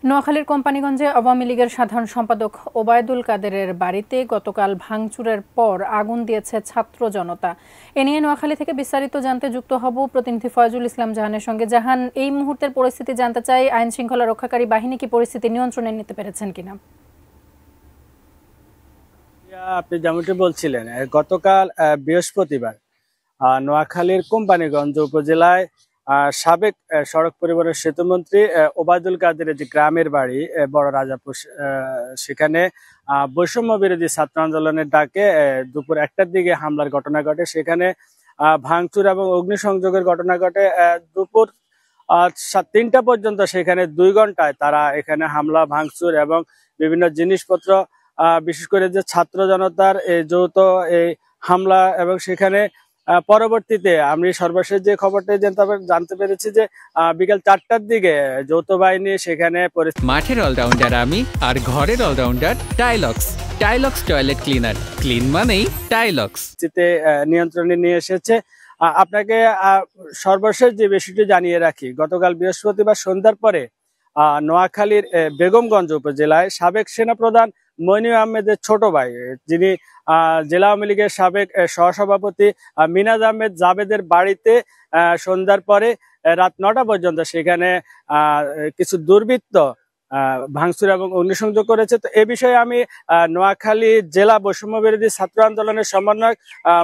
নোয়াখালীর কোম্পানীগঞ্জে আওয়ামী লীগের সাধারণ সম্পাদক ওবায়দুল কাদেরের বাড়িতে গতকাল ভাঙচুরের পর আগুন দিয়েছে ছাত্র জনতা। এ নিয়ে নোয়াখালী থেকে বিস্তারিত জানতে যুক্ত হব প্রতিনিধি ফয়জুল ইসলাম জাহানের সঙ্গে। জাহান, এই মুহূর্তের পরিস্থিতি জানতে চাই, আইন শৃঙ্খলা রক্ষাকারী বাহিনী কি পরিস্থিতি নিয়ন্ত্রণে নিতে পেরেছেন কিনা? আপনি যেমনটি বলছিলেন, গতকাল বৃহস্পতিবার নোয়াখালীর কোম্পানীগঞ্জ উপজেলায় সাবেক সড়ক পরিবহন সেতুমন্ত্রী ওবায়দুল কাদেরের যে গ্রামের বাড়ি বড় রাজাপুর, সেখানে বৈষম্য বিরোধী ছাত্র আন্দোলনের ডাকে দুপুর 1টার দিকে হামলার ঘটনা ঘটে। সেখানে ভাঙচুর এবং অগ্নিসংযোগের ঘটনা ঘটে। দুপুর 3টা পর্যন্ত সেখানে 2 ঘন্টায় তারা এখানে হামলা ভাঙচুর এবং বিভিন্ন জিনিসপত্র, বিশেষ করে যে ছাত্র জনতার এই যৌথ এই হামলা, এবং সেখানে পরবর্তীতে আমি সর্বশেষ যে খবরটা জানতে পেরেছি যে বিকাল 4টার দিকে যৌথ বাহিনী সেখানে মাঠের অলরাউন্ডার আমি, আর ঘরের allrounder Tylox. Tylox toilet cleaner, clean মানেই টাইলক্স। নিয়ন্ত্রণে নিয়ে এসেছে। আপনাকে সর্বশেষ যে বিষয়টি জানিয়ে রাখি, গতকাল বৃহস্পতিবার সন্ধ্যার পরে নোয়াখালীর বেগমগঞ্জ উপজেলায় সাবেক সেনাপ্রধান মইনুল আহমেদের ছোট ভাই, যিনি জেলা আওয়ামী লীগের সাবেক সহসভাপতি মিনাজ আহমেদ জাবেদের বাড়িতে সন্ধ্যার পরে রাত 9টা পর্যন্ত সেখানে কিছু দুর্বৃত্ত ভাঙচুর এবং অগ্নিসংযোগ করেছে। তো এ বিষয়ে আমি নোয়াখালী জেলা বৈষম্য বিরোধী ছাত্র আন্দোলনের সমন্বয়ক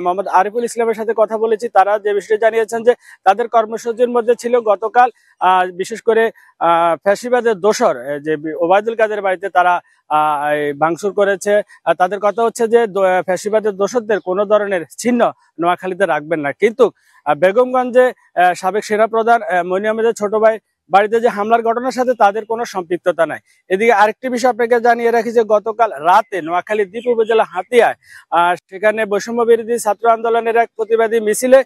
মোহাম্মদ আরিফুল ইসলামের সাথে কথা বলেছি। তারা যে বিষয়টি জানিয়েছেন যে তাদের কর্মসূচির মধ্যে ছিল গতকাল বিশেষ করে ফ্যাসিবাদের দোসর যে ওবায়দুল কাদের বাড়িতে তারা ভাঙচুর করেছে। তাদের কথা হচ্ছে যে ফ্যাসিবাদের দোসরদের কোনো ধরনের চিহ্ন নোয়াখালীতে রাখবেন না, কিন্তু বেগমগঞ্জে সাবেক সেনাপ্রধান মইনুল আহমেদের ছোট ভাই বাড়িতে যে হামলার ঘটনার সাথে তাদের কোনো সম্পৃক্ততা নাই। এদিকে আরেকটি বিষয় আপনাকে জানিয়ে রাখি যে গতকাল রাতে নোয়াখালী দ্বীপ উপজেলা হাতিয়ায় সেখানে বৈষম্য বিরোধী ছাত্র আন্দোলনের এক প্রতিবাদী মিছিলে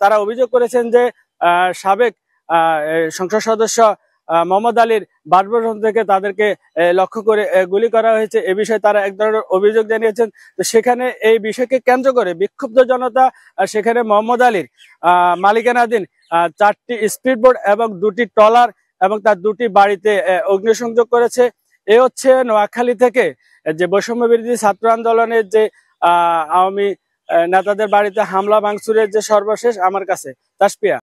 তারা অভিযোগ করেছেন যে সাবেক সংসদ সদস্য মোহাম্মদ আলীর বাসভবন থেকে তাদেরকে লক্ষ্য করে গুলি করা হয়েছে। এ বিষয়ে তারা এক ধরনের অভিযোগ জানিয়েছেন। তো সেখানে এই বিষয়কে কেন্দ্র করে বিক্ষুব্ধ জনতা সেখানে মোহাম্মদ আলীর মালিকানাধীন 4টি স্পিডবোট এবং 2টি ট্রলার এবং তার 2টি বাড়িতে অগ্নিসংযোগ করেছে। এ হচ্ছে নোয়াখালী থেকে যে বৈষম্য বিরোধী ছাত্র আন্দোলনের যে আওয়ামী নেতাদের বাড়িতে হামলা ভাঙচুরের যে সর্বশেষ আমার কাছে। তাসপিয়া।